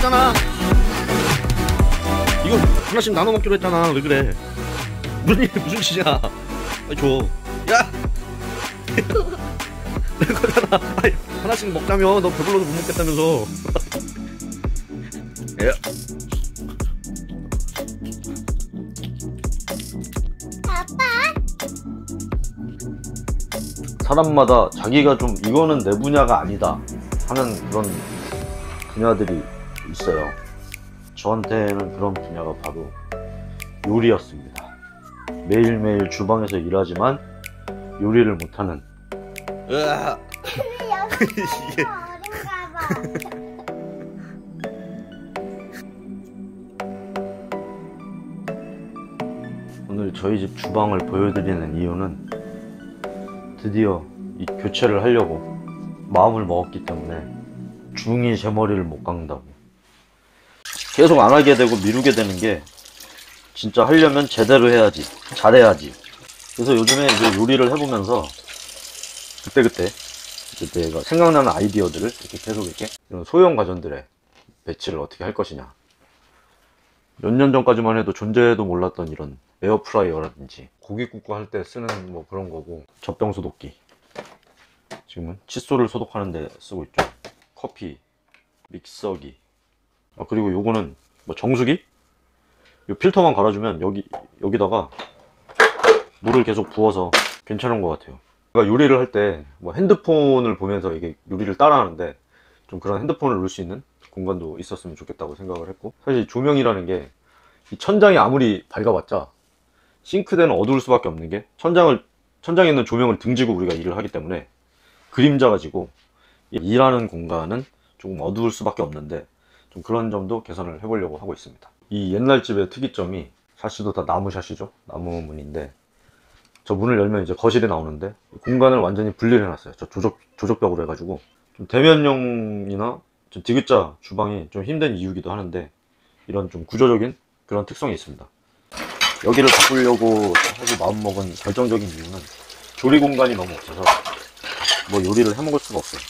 거잖아. 이거 하나씩 나눠 먹기로 했잖아. 왜 그래? 무슨 짓이야? 빨리 줘. 야! 내 거잖아. 빨리 하나씩 먹자며. 너 배불러서 못 먹겠다면서. 야. 사람마다 자기가 좀 이거는 내 분야가 아니다 하는 그런 분야들이 있어요. 저한테는 그런 분야가 바로 요리였습니다. 매일매일 주방에서 일하지만 요리를 못하는. 으아. 이게 오늘 저희 집 주방을 보여드리는 이유는 드디어 이 교체를 하려고 마음을 먹었기 때문에 중이 제 머리를 못 깎는다고. 계속 안 하게 되고 미루게 되는 게 진짜 하려면 제대로 해야지, 잘해야지. 그래서 요즘에 이제 요리를 해보면서 그때그때 내가 생각나는 아이디어들을 이렇게 계속 이렇게 이런 소형 가전들의 배치를 어떻게 할 것이냐. 몇 년 전까지만 해도 존재도 몰랐던 이런 에어프라이어라든지 고기 굽고 할 때 쓰는 뭐 그런 거고, 젖병 소독기, 지금은 칫솔을 소독하는 데 쓰고 있죠. 커피 믹서기, 그리고 요거는 뭐 정수기? 요 필터만 갈아주면 여기다가 물을 계속 부어서 괜찮은 것 같아요. 제가 요리를 할 때 뭐 핸드폰을 보면서 이게 요리를 따라 하는데 좀 그런 핸드폰을 놓을 수 있는 공간도 있었으면 좋겠다고 생각을 했고, 사실 조명이라는 게 이 천장이 아무리 밝아봤자 싱크대는 어두울 수밖에 없는 게 천장에 있는 조명을 등지고 우리가 일을 하기 때문에 그림자가 지고 일하는 공간은 조금 어두울 수밖에 없는데, 좀 그런 점도 개선을 해보려고 하고 있습니다. 이 옛날 집의 특이점이 샤시도 다 나무 샤시죠. 나무 문인데 저 문을 열면 이제 거실이 나오는데 공간을 완전히 분리를 해놨어요. 저 조적벽으로 해가지고 좀 대면용이나 좀 디귿자 주방이 좀 힘든 이유기도 하는데, 이런 좀 구조적인 그런 특성이 있습니다. 여기를 바꾸려고 하고 마음먹은 결정적인 이유는 조리 공간이 너무 없어서 뭐 요리를 해 먹을 수가 없어요.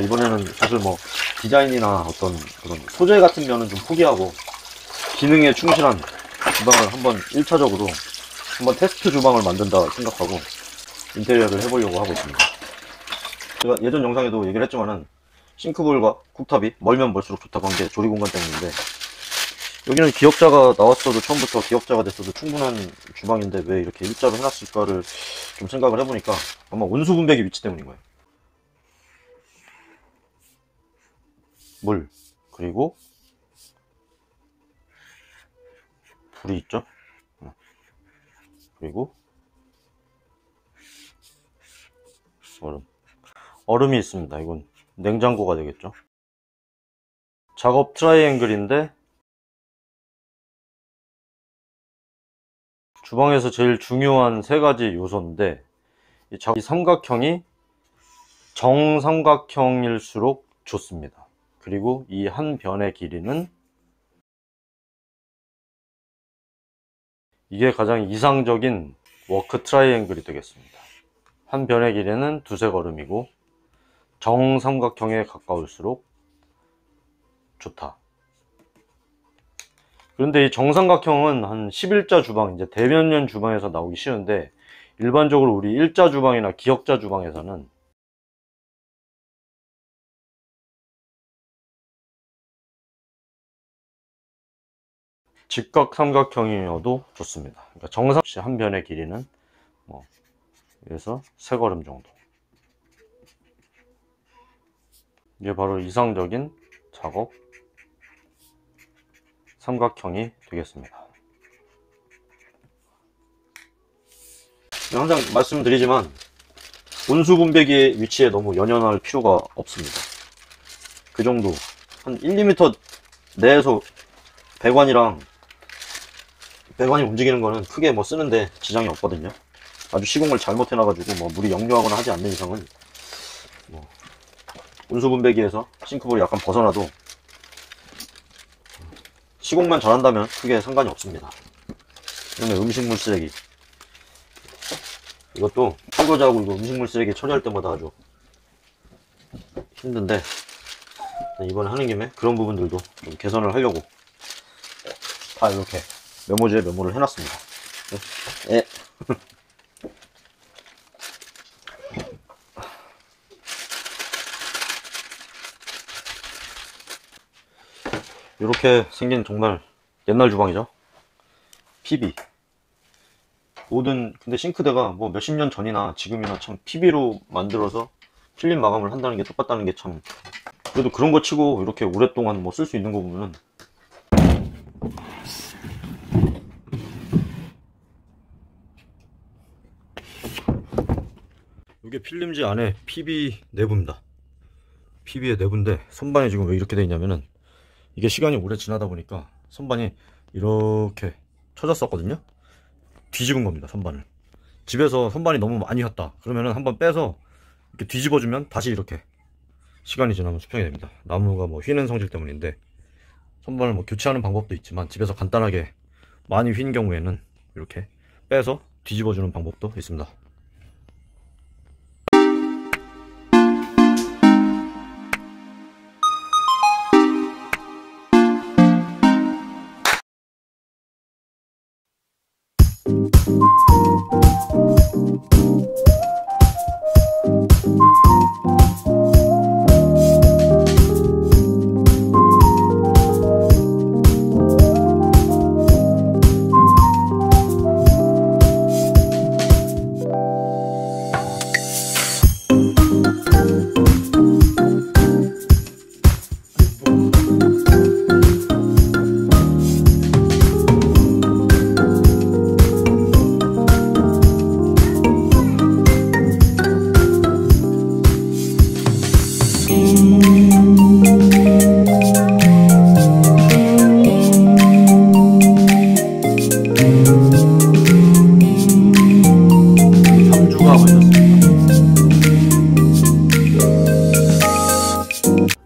이번에는 사실 뭐 디자인이나 어떤 그런 소재 같은 면은 좀 포기하고 기능에 충실한 주방을 한번 1차적으로 한번 테스트 주방을 만든다 생각하고 인테리어를 해보려고 하고 있습니다. 제가 예전 영상에도 얘기를 했지만은 싱크볼과 쿡탑이 멀면 멀수록 좋다고 한 게 조리 공간 때문인데, 여기는 기역자가 나왔어도 처음부터 기역자가 됐어도 충분한 주방인데 왜 이렇게 일자로 해놨을까를 좀 생각을 해보니까 아마 온수 분배기 위치 때문인 거예요. 물, 그리고 불이 있죠. 그리고 얼음이 있습니다. 이건 냉장고가 되겠죠. 작업 트라이앵글인데 주방에서 제일 중요한 세 가지 요소인데, 이 삼각형이 정삼각형일수록 좋습니다. 그리고 이 한 변의 길이는, 이게 가장 이상적인 워크 트라이앵글이 되겠습니다. 한 변의 길이는 두세 걸음이고 정삼각형에 가까울수록 좋다. 그런데 이 정삼각형은 한 11자 주방, 이제 대면연 주방에서 나오기 쉬운데, 일반적으로 우리 일자 주방이나 기역자 주방에서는 직각 삼각형이어도 좋습니다. 그러니까 정삼 한 변의 길이는 뭐 그래서 세 걸음 정도. 이게 바로 이상적인 작업 삼각형이 되겠습니다. 항상 말씀드리지만 온수 분배기의 위치에 너무 연연할 필요가 없습니다. 그 정도 한 1, 2m 내에서 배관이 움직이는 거는 크게 뭐 쓰는데 지장이 없거든요. 아주 시공을 잘못 해놔가지고 뭐 물이 역류하거나 하지 않는 이상은 뭐 온수 분배기에서 싱크볼이 약간 벗어나도 시공만 잘한다면 크게 상관이 없습니다. 그다음에 음식물 쓰레기, 이것도 설거지하고 이거 음식물 쓰레기 처리할 때마다 아주 힘든데, 이번에 하는 김에 그런 부분들도 좀 개선을 하려고 다 이렇게 메모지에 메모를 해놨습니다. 예. 이렇게 생긴 정말 옛날 주방이죠. PB. 모든 근데 싱크대가 뭐 몇십 년 전이나 지금이나 참 PB로 만들어서 필름 마감을 한다는 게 똑같다는 게 참, 그래도 그런 거 치고 이렇게 오랫동안 뭐 쓸 수 있는 거 보면은. 이게 필름지 안에 PB 내부입니다. PB의 내부인데 선반이 지금 왜 이렇게 돼 있냐면은 이게 시간이 오래 지나다 보니까 선반이 이렇게 쳐졌었거든요. 뒤집은 겁니다, 선반을. 집에서 선반이 너무 많이 휘었다 그러면은 한번 빼서 이렇게 뒤집어주면 다시 이렇게 시간이 지나면 수평이 됩니다. 나무가 뭐 휘는 성질 때문인데, 선반을 뭐 교체하는 방법도 있지만 집에서 간단하게 많이 휜 경우에는 이렇게 빼서 뒤집어주는 방법도 있습니다.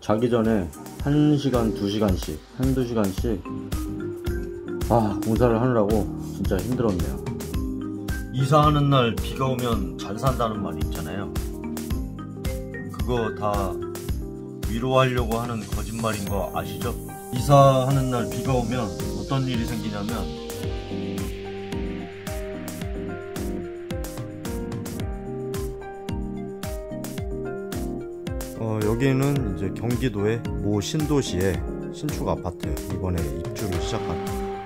자기 전에 1시간, 2시간씩, 한두 시간씩 공사를 하느라고 진짜 힘들었네요. 이사하는 날 비가 오면 잘 산다는 말이 있잖아요. 그거 다 위로하려고 하는 거짓말인 거 아시죠? 이사하는 날 비가 오면 어떤 일이 생기냐면 여기는 이제 경기도의 모 신도시의 신축 아파트, 이번에 입주를 시작한,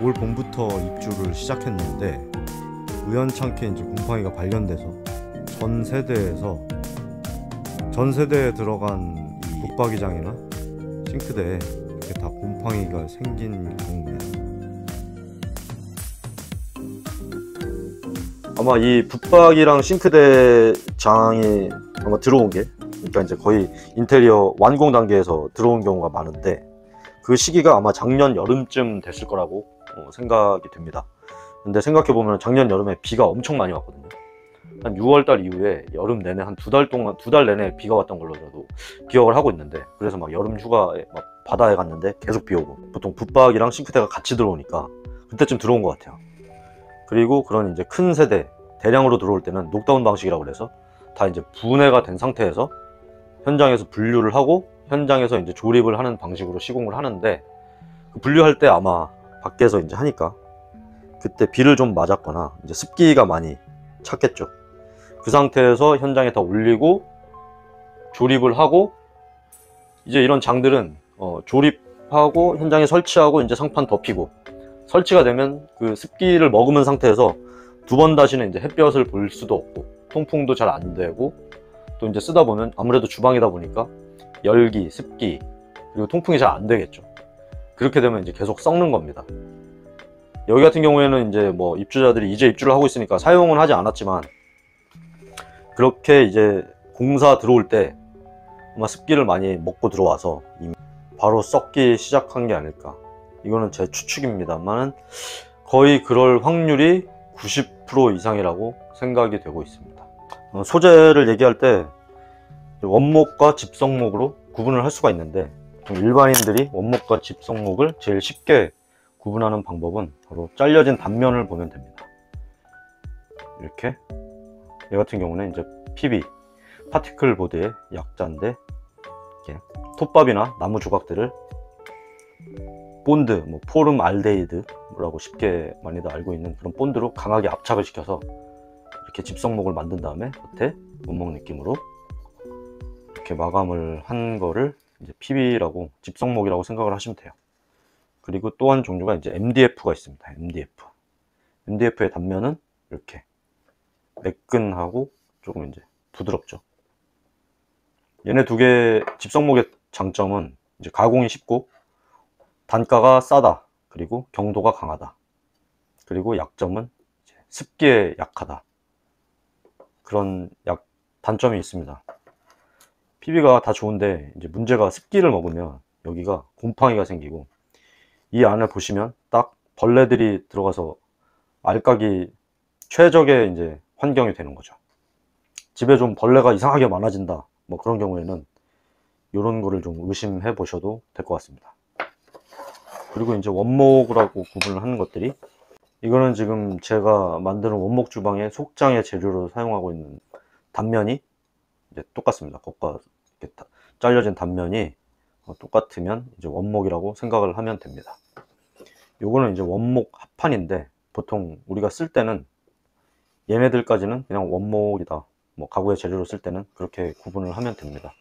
올 봄부터 입주를 시작했는데 우연찮게 이제 곰팡이가 발견돼서 전 세대에 들어간 이 붙박이장이나 싱크대에 이렇게 다 곰팡이가 생긴 경우입니다. 아마 이 붙박이랑 싱크대 장이 아마 들어온 게, 그러니까 이제 거의 인테리어 완공 단계에서 들어온 경우가 많은데, 그 시기가 아마 작년 여름쯤 됐을 거라고 생각이 됩니다. 근데 생각해보면 작년 여름에 비가 엄청 많이 왔거든요. 한 6월달 이후에 여름 내내 한 2달 내내 비가 왔던 걸로 저도 기억을 하고 있는데, 그래서 막 여름 휴가에 막 바다에 갔는데 계속 비 오고, 보통 붙박이랑 싱크대가 같이 들어오니까 그때쯤 들어온 것 같아요. 그리고 그런 이제 큰 세대 대량으로 들어올 때는 녹다운 방식이라고 그래서 다 이제 분해가 된 상태에서 현장에서 분류를 하고 현장에서 이제 조립을 하는 방식으로 시공을 하는데, 그 분류할 때 아마 밖에서 이제 하니까 그때 비를 좀 맞았거나 이제 습기가 많이 찼겠죠. 그 상태에서 현장에 다 올리고 조립을 하고, 이제 이런 장들은 조립하고 현장에 설치하고 이제 상판 덮이고 설치가 되면 그 습기를 머금은 상태에서 두 번 다시는 이제 햇볕을 볼 수도 없고 통풍도 잘 안 되고, 또 이제 쓰다 보면 아무래도 주방이다 보니까 열기, 습기, 그리고 통풍이 잘 안 되겠죠. 그렇게 되면 이제 계속 썩는 겁니다. 여기 같은 경우에는 이제 뭐 입주자들이 이제 입주를 하고 있으니까 사용은 하지 않았지만, 그렇게 이제 공사 들어올 때 아마 습기를 많이 먹고 들어와서 이미 바로 썩기 시작한 게 아닐까. 이거는 제 추측입니다만 거의 그럴 확률이 90% 이상이라고 생각이 되고 있습니다. 소재를 얘기할 때 원목과 집성목으로 구분을 할 수가 있는데, 일반인들이 원목과 집성목을 제일 쉽게 구분하는 방법은 바로 잘려진 단면을 보면 됩니다. 이렇게 얘 같은 경우는 이제 PB 파티클 보드의 약자인데, 이렇게 톱밥이나 나무 조각들을 본드, 뭐 포름 알데히드라고 쉽게 많이들 알고 있는 그런 본드로 강하게 압착을 시켜서 이렇게 집성목을 만든 다음에 겉에 원목 느낌으로 이렇게 마감을 한 거를 이제 PB라고, 집성목이라고 생각을 하시면 돼요. 그리고 또 한 종류가 이제 MDF가 있습니다. MDF의 단면은 이렇게 매끈하고 조금 이제 부드럽죠. 얘네 두 개 집성목의 장점은 이제 가공이 쉽고 단가가 싸다, 그리고 경도가 강하다, 그리고 약점은 이제 습기에 약하다, 그런 단점이 있습니다. PB가 다 좋은데 이제 문제가 습기를 먹으면 여기가 곰팡이가 생기고, 이 안을 보시면 딱 벌레들이 들어가서 알까기 최적의 이제 환경이 되는 거죠. 집에 좀 벌레가 이상하게 많아진다, 뭐 그런 경우에는 이런 거를 좀 의심해 보셔도 될 것 같습니다. 그리고 이제 원목이라고 구분을 하는 것들이, 이거는 지금 제가 만드는 원목 주방의 속장의 재료로 사용하고 있는 단면이 이제 똑같습니다. 겉과 이렇게 잘려진 단면이 똑같으면 이제 원목이라고 생각을 하면 됩니다. 요거는 이제 원목 합판인데, 보통 우리가 쓸 때는 얘네들까지는 그냥 원목이다, 뭐 가구의 재료로 쓸 때는 그렇게 구분을 하면 됩니다.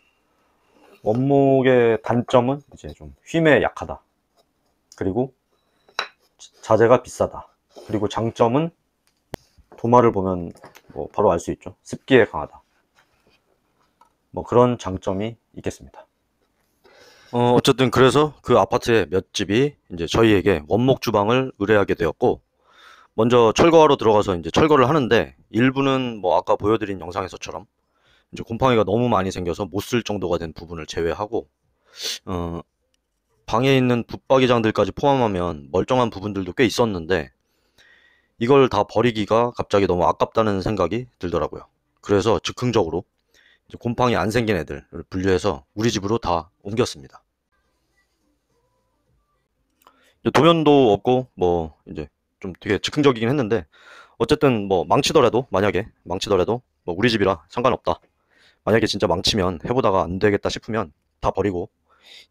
원목의 단점은 이제 좀 휨에 약하다, 그리고 자재가 비싸다, 그리고 장점은 도마를 보면 뭐 바로 알 수 있죠. 습기에 강하다, 뭐 그런 장점이 있겠습니다. 어쨌든 그래서 그 아파트의 몇 집이 이제 저희에게 원목 주방을 의뢰하게 되었고, 먼저 철거하러 들어가서 이제 철거를 하는데, 일부는 뭐 아까 보여드린 영상에서처럼 이제 곰팡이가 너무 많이 생겨서 못 쓸 정도가 된 부분을 제외하고, 방에 있는 붙박이장들까지 포함하면 멀쩡한 부분들도 꽤 있었는데, 이걸 다 버리기가 갑자기 너무 아깝다는 생각이 들더라고요. 그래서 즉흥적으로 이제 곰팡이 안 생긴 애들을 분류해서 우리 집으로 다 옮겼습니다. 도면도 없고 뭐 이제 좀 되게 즉흥적이긴 했는데, 어쨌든 뭐 만약에 망치더라도 뭐 우리 집이라 상관없다, 만약에 진짜 망치면 해보다가 안 되겠다 싶으면 다 버리고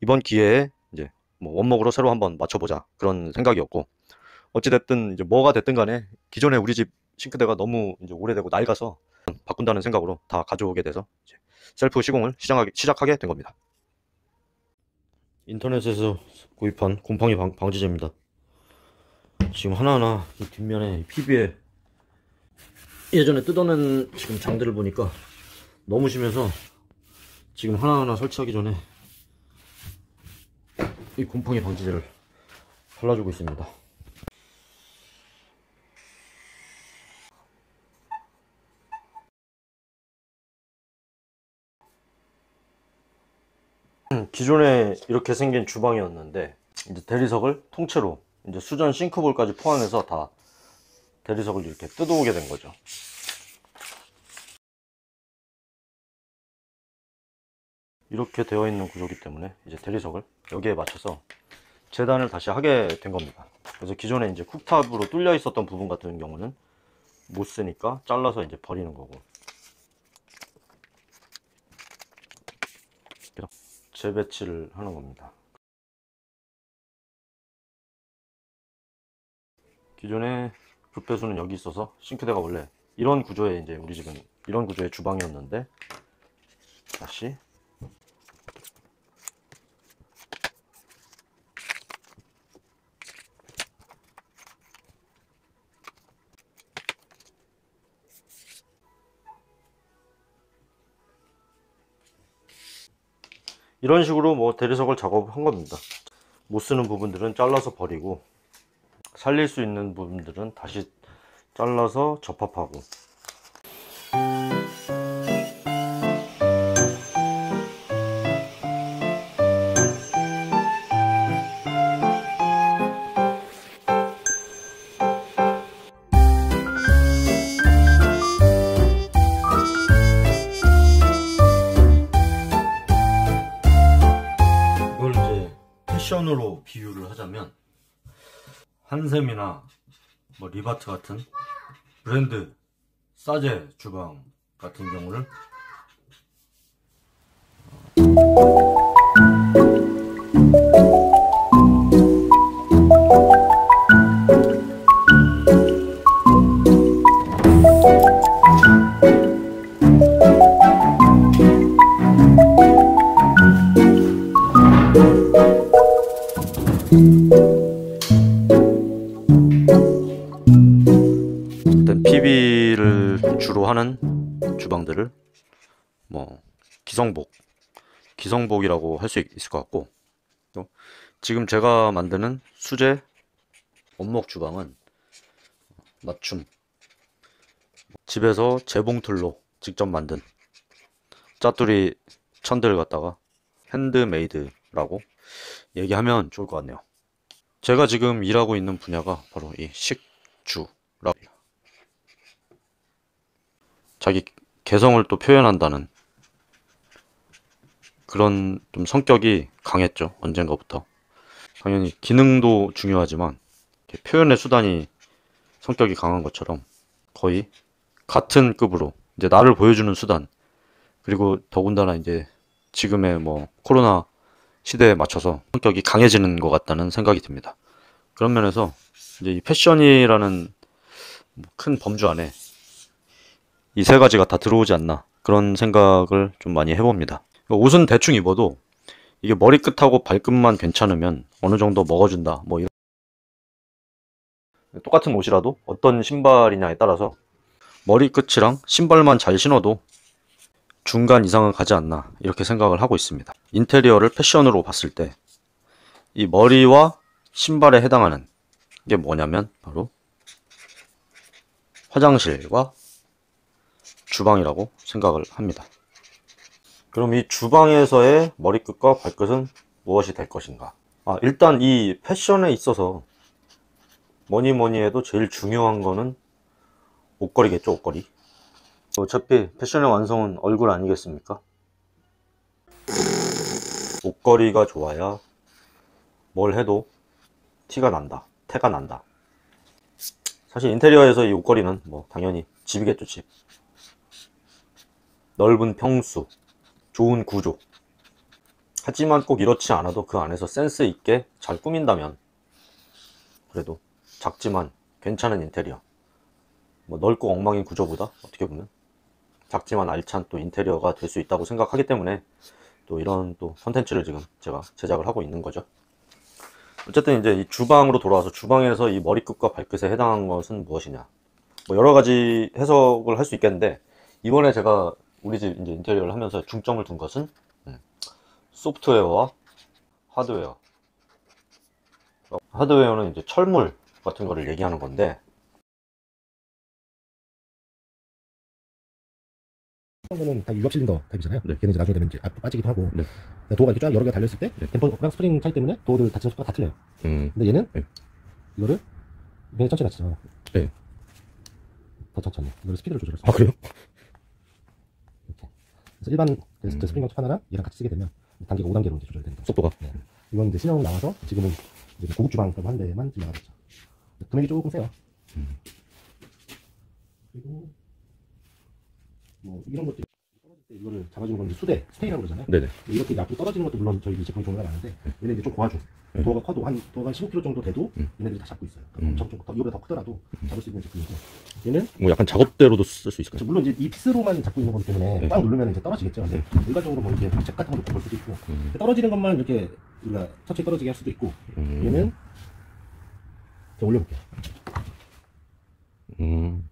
이번 기회에 이제 뭐 원목으로 새로 한번 맞춰보자, 그런 생각이었고, 어찌됐든 이제 뭐가 됐든 간에 기존에 우리 집 싱크대가 너무 이제 오래되고 낡아서 바꾼다는 생각으로 다 가져오게 돼서 이제 셀프 시공을 시작하게 된 겁니다. 인터넷에서 구입한 곰팡이 방지제입니다. 지금 하나하나 이 뒷면에 PB에 예전에 뜯어낸 지금 장들을 보니까 너무 심해서 지금 하나하나 설치하기 전에 이 곰팡이 방지제를 발라주고 있습니다. 기존에 이렇게 생긴 주방이었는데, 이제 대리석을 통째로 이제 수전 싱크볼까지 포함해서 다 대리석을 이렇게 뜯어오게 된 거죠. 이렇게 되어 있는 구조이기 때문에 이제 대리석을 여기에 맞춰서 재단을 다시 하게 된 겁니다. 그래서 기존에 이제 쿡탑으로 뚫려 있었던 부분 같은 경우는 못 쓰니까 잘라서 이제 버리는 거고, 재배치를 하는 겁니다. 기존에 급배수는 여기 있어서 싱크대가 원래 이런 구조의, 이제 우리 집은 이런 구조의 주방이었는데, 다시 이런 식으로 뭐 대리석을 작업한 겁니다. 못 쓰는 부분들은 잘라서 버리고, 살릴 수 있는 부분들은 다시 잘라서 접합하고. 이걸 이제 패션으로 비유를 하자면, 한샘이나 뭐 리바트 같은 브랜드 싸제 주방 같은 경우를 일단 PB를 주로 하는 주방들을 뭐 기성복이라고 할 수 있을 것 같고, 또 지금 제가 만드는 수제 원목 주방은 맞춤, 집에서 재봉틀로 직접 만든 짜투리 천들 갖다가 핸드메이드라고 얘기하면 좋을 것 같네요. 제가 지금 일하고 있는 분야가 바로 이 식주라고 해요. 자기 개성을 또 표현한다는 그런 좀 성격이 강했죠. 언젠가부터. 당연히 기능도 중요하지만 표현의 수단이 성격이 강한 것처럼 거의 같은 급으로 이제 나를 보여주는 수단, 그리고 더군다나 이제 지금의 뭐 코로나 시대에 맞춰서 성격이 강해지는 것 같다는 생각이 듭니다. 그런 면에서 이제 이 패션이라는 큰 범주 안에 이 세 가지가 다 들어오지 않나, 그런 생각을 좀 많이 해봅니다. 옷은 대충 입어도 이게 머리끝하고 발끝만 괜찮으면 어느 정도 먹어준다, 뭐 이런. 똑같은 옷이라도 어떤 신발이냐에 따라서 머리끝이랑 신발만 잘 신어도 중간 이상은 가지 않나, 이렇게 생각을 하고 있습니다. 인테리어를 패션으로 봤을 때 이 머리와 신발에 해당하는 게 뭐냐면 바로 화장실과 주방이라고 생각을 합니다. 그럼 이 주방에서의 머리끝과 발끝은 무엇이 될 것인가? 일단 이 패션에 있어서 뭐니 해도 제일 중요한 거는 옷걸이겠죠, 옷걸이. 어차피 패션의 완성은 얼굴 아니겠습니까? 옷걸이가 좋아야 뭘 해도 티가 난다, 태가 난다. 사실 인테리어에서 이 옷걸이는 뭐 당연히 집이겠죠, 집. 넓은 평수, 좋은 구조. 하지만 꼭 이렇지 않아도 그 안에서 센스 있게 잘 꾸민다면 그래도 작지만 괜찮은 인테리어, 뭐 넓고 엉망인 구조보다 어떻게 보면 작지만 알찬 또 인테리어가 될 수 있다고 생각하기 때문에 또 이런 또 컨텐츠를 지금 제가 제작을 하고 있는 거죠. 어쨌든 이제 이 주방으로 돌아와서, 주방에서 이 머리끝과 발끝에 해당하는 것은 무엇이냐, 뭐 여러 가지 해석을 할 수 있겠는데, 이번에 제가 우리 집 이제 인테리어를 하면서 중점을 둔 것은 소프트웨어와 하드웨어. 하드웨어는 이제 철물 같은 거를 얘기하는 건데, 이런 거는 다 유압 실린더 타입이잖아요. 네. 걔는 이제 나중에 되면 이제 앞으로 빠지기도 하고. 네. 도어가 이렇게 쫙 여러 개 달렸을 때 네. 댐퍼랑 스프링 차이 때문에 도어들 닫히는 속도가 다 틀려요. 근데 얘는 네. 이거를 굉장히 천천히 닫히죠. 네. 더 천천히. 이거를 스피드를 조절해서. 아, 그래요? 이렇게. 그래서 일반 스프링 건축 하나랑 얘랑 같이 쓰게 되면 단계가 5단계로 이제 조절되는 거죠. 속도가? 네. 이건 이제 신형 나와서 지금은 이제 고급 주방이라고 한 대만 지금 나가고 있죠. 금액이 조금 세요. 그리고 뭐 이런 것들 떨어질 때 이거를 잡아주는 건 이제 수대, 스테이라고 그러잖아요. 네네. 이렇게 이제 앞으로 떨어지는 것도 물론 저희 제품 종류가 많은데 얘네 이제 좀 고아줘. 도어가 커도 도어가 15kg 정도 돼도 얘네들이 다 잡고 있어요. 엄청 더 이거보다 더 크더라도 잡을 수 있는 제품이고, 얘는 뭐 약간 작업대로도 쓸 수 있을까요? 물론 이제 이 피스로만 잡고 있는 거기 때문에 꽉 누르면 이제 떨어지겠죠. 근데 일반적으로 뭐 이렇게 잭 같은 거 놓고 볼 수도 있고, 떨어지는 것만 이렇게 우리가 천천히 떨어지게 할 수도 있고, 얘는 제가 올려볼게요.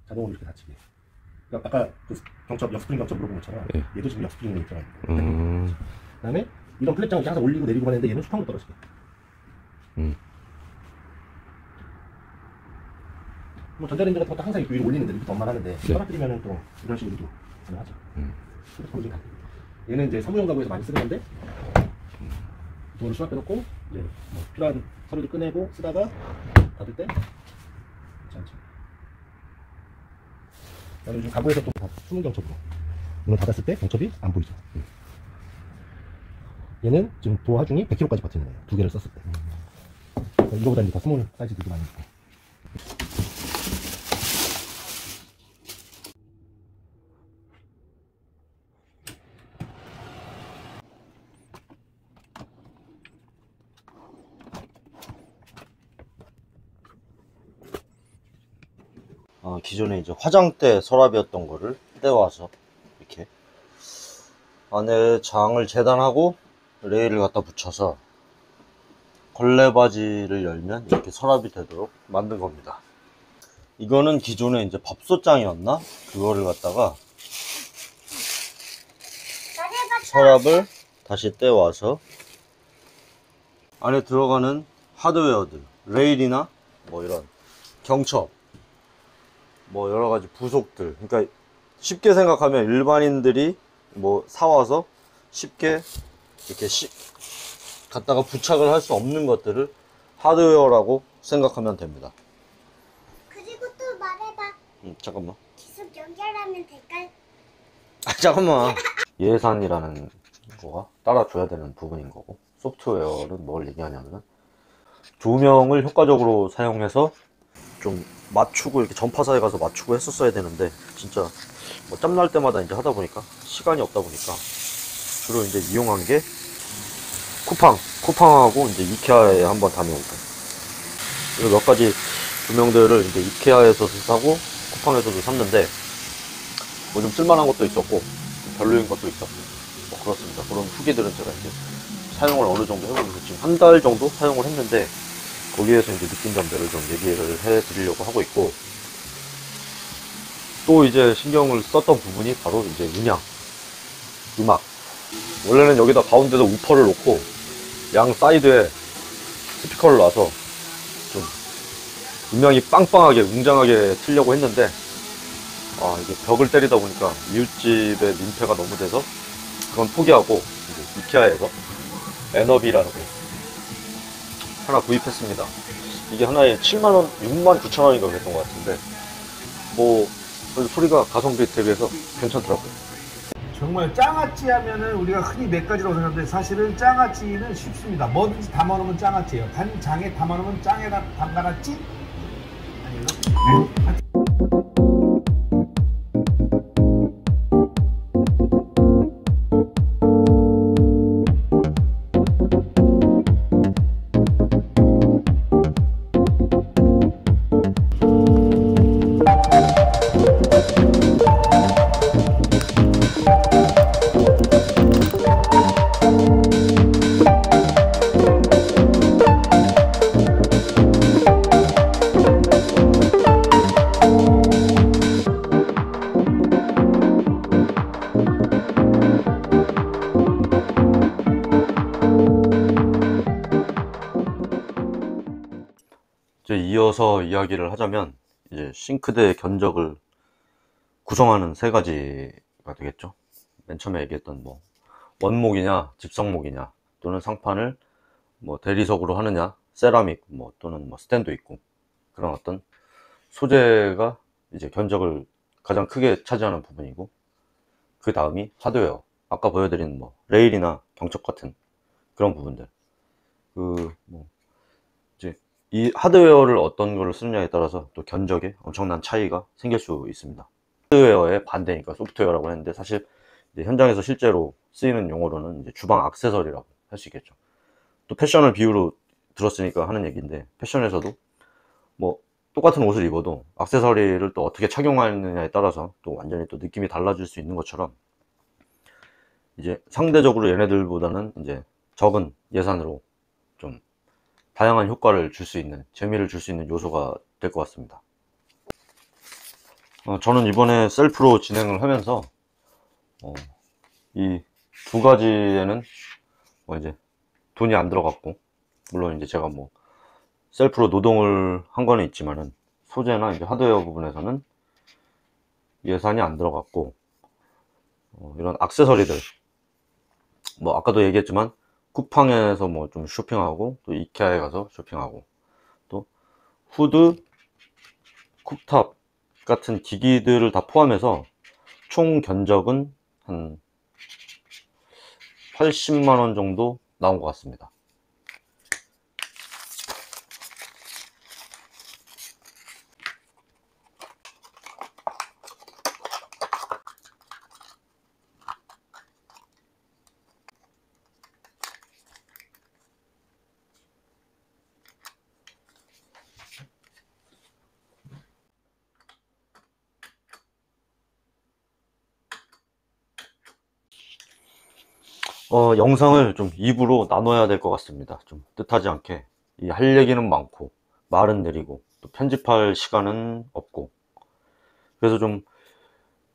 자동으로 이렇게 닫히게. 그러니까 아까 그 경첩, 역스프링 경첩 물어본 것처럼 얘도 지금 역스프링이 있잖아요. 그 다음에 이런 플랫장을 항상 올리고 내리고만 했는데 얘는 수평으로 떨어지게. 뭐 전자레인지 같은 것도 항상 위로 올리는데 이렇게 엄만 하는데 떨어뜨리면은 또 이런 식으로도 가능하죠. 얘는 이제 사무용 가구에서 많이 쓰는 건데, 도어를 수납해놓고 이제 뭐 필요한 서류도 꺼내고 쓰다가 닫을 때 괜찮죠. 그다음에 요즘 가구에서 또 숨은 경첩으로 문을 닫았을 때 경첩이 안 보이죠. 얘는 지금 도어 하중이 100kg까지 버티는 거예요. 두 개를 썼을 때. 이거보다 이제 더 스몰 사이즈들도 많이 있고. 기존에 이제 화장대 서랍이었던 거를 떼와서 이렇게 안에 장을 재단하고 레일을 갖다 붙여서 걸레바지를 열면 이렇게 서랍이 되도록 만든 겁니다. 이거는 기존에 이제 밥솥장이었나? 그거를 갖다가 서랍을 다시 떼와서 안에 들어가는 하드웨어들, 레일이나 뭐 이런 경첩, 뭐 여러가지 부속들, 그러니까 쉽게 생각하면 일반인들이 뭐 사와서 쉽게 이렇게 갖다가 부착을 할 수 없는 것들을 하드웨어라고 생각하면 됩니다. 그리고 또 말해봐. 잠깐만. 계속 연결하면 될까요? 잠깐만. 예산이라는 거가 따라줘야 되는 부분인 거고, 소프트웨어는 뭘 얘기하냐면은 조명을 효과적으로 사용해서 좀 맞추고 이렇게 전파사에 가서 맞추고 했었어야 되는데, 진짜 뭐 짬날 때마다 이제 하다 보니까 시간이 없다 보니까 주로 이제 이용한 게 쿠팡하고 이제 이케아에 한번 다녀오고, 그리고 몇 가지 조명들을 이제 이케아에서도 사고 쿠팡에서도 샀는데 뭐 좀 쓸만한 것도 있었고 좀 별로인 것도 있었고 뭐 그렇습니다. 그런 후기들은 제가 이제 사용을 어느 정도 해보면서 지금 한 달 정도 사용을 했는데, 거기에서 이제 느낀 점들을 좀 얘기를 해 드리려고 하고 있고, 또 이제 신경을 썼던 부분이 바로 이제 음악. 원래는 여기다 가운데다 우퍼를 놓고 양 사이드에 스피커를 놔서 좀 음향이 빵빵하게 웅장하게 틀려고 했는데, 이게 벽을 때리다 보니까 이웃집에 민폐가 너무 돼서 그건 포기하고 이제 이케아에서 에너비라는 거 하나 구입했습니다. 이게 하나에 7만원, 69,000원인가 그랬던 것 같은데, 뭐 그래도 소리가 가성비 대비해서 괜찮더라고요. 정말 장아찌 하면은 우리가 흔히 몇 가지라고 생각하는데 사실은 장아찌는 쉽습니다. 뭐든지 담아놓으면 장아찌예요. 단 장에 담아놓으면 짱에다 담가놨지? 아닌가? 이제 이어서 이야기를 하자면, 이제 싱크대 견적을 구성하는 세 가지가 되겠죠. 맨 처음에 얘기했던 뭐 원목이냐 집성목이냐, 또는 상판을 뭐 대리석으로 하느냐, 세라믹 뭐 또는 뭐 스텐도 있고, 그런 어떤 소재가 이제 견적을 가장 크게 차지하는 부분이고, 그 다음이 하드웨어, 아까 보여드린 뭐 레일이나 경첩 같은 그런 부분들. 뭐 이제 이 하드웨어를 어떤 거를 쓰느냐에 따라서 또 견적에 엄청난 차이가 생길 수 있습니다. 하드웨어의 반대니까 소프트웨어라고 했는데, 사실 이제 현장에서 실제로 쓰이는 용어로는 이제 주방 액세서리라고 할 수 있겠죠. 또 패션을 비유로 들었으니까 하는 얘기인데, 패션에서도 뭐 똑같은 옷을 입어도 액세서리를 또 어떻게 착용하느냐에 따라서 또 완전히 또 느낌이 달라질 수 있는 것처럼, 이제 상대적으로 얘네들보다는 이제 적은 예산으로 좀 다양한 효과를 줄 수 있는, 재미를 줄 수 있는 요소가 될 것 같습니다. 저는 이번에 셀프로 진행을 하면서 이 두 가지에는 뭐 이제 돈이 안 들어갔고, 물론 이제 제가 뭐 셀프로 노동을 한 거는 있지만은 소재나 이제 하드웨어 부분에서는 예산이 안 들어갔고, 이런 액세서리들, 뭐 아까도 얘기했지만 쿠팡에서 뭐 좀 쇼핑하고, 또 이케아에 가서 쇼핑하고, 또 후드, 쿡탑 같은 기기들을 다 포함해서 총 견적은 한 80만원 정도 나온 것 같습니다. 영상을 좀 2부로 나눠야 될 것 같습니다. 좀 뜻하지 않게 할 얘기는 많고 말은 느리고 또 편집할 시간은 없고, 그래서 좀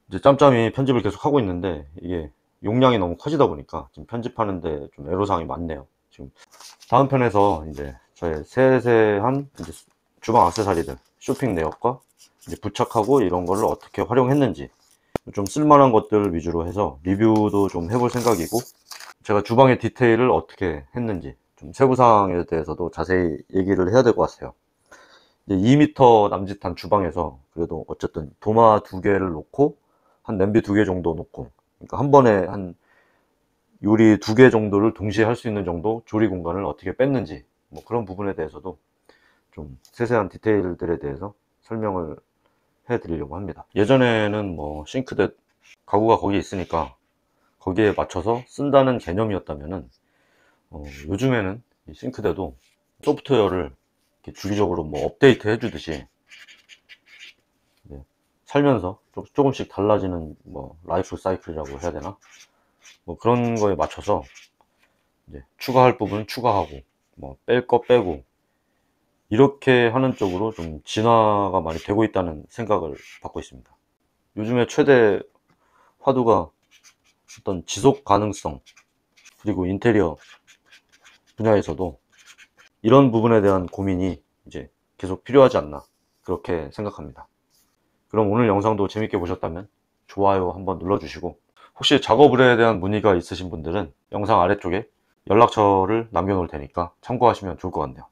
이제 짬짬이 편집을 계속 하고 있는데 이게 용량이 너무 커지다 보니까 지금 편집하는데 좀 애로사항이 많네요. 지금 다음 편에서 이제 저의 세세한 이제 주방 액세서리들, 쇼핑 내역과 이제 부착하고 이런 거를 어떻게 활용했는지 좀 쓸만한 것들 위주로 해서 리뷰도 좀 해볼 생각이고, 제가 주방의 디테일을 어떻게 했는지 좀 세부사항에 대해서도 자세히 얘기를 해야 될 것 같아요. 이제 2m 남짓한 주방에서 그래도 어쨌든 도마 2개를 놓고 한 냄비 2개 정도 놓고, 그러니까 한 번에 한 요리 2개 정도를 동시에 할 수 있는 정도 조리 공간을 어떻게 뺐는지, 뭐 그런 부분에 대해서도 좀 세세한 디테일들에 대해서 설명을 해 드리려고 합니다. 예전에는 뭐 싱크대 가구가 거기 있으니까 거기에 맞춰서 쓴다는 개념이었다면은 요즘에는 이 싱크대도 소프트웨어를 이렇게 주기적으로 뭐 업데이트 해주듯이 살면서 조금씩 달라지는 뭐 라이프 사이클이라고 해야 되나, 뭐 그런 거에 맞춰서 이제 추가할 부분 추가하고 뭐 뺄 거 빼고 이렇게 하는 쪽으로 좀 진화가 많이 되고 있다는 생각을 받고 있습니다. 요즘에 최대 화두가 어떤 지속 가능성, 그리고 인테리어 분야에서도 이런 부분에 대한 고민이 이제 계속 필요하지 않나, 그렇게 생각합니다. 그럼 오늘 영상도 재밌게 보셨다면 좋아요 한번 눌러주시고, 혹시 작업을에 대한 문의가 있으신 분들은 영상 아래쪽에 연락처를 남겨 놓을 테니까 참고하시면 좋을 것 같네요.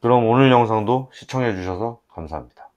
그럼 오늘 영상도 시청해 주셔서 감사합니다.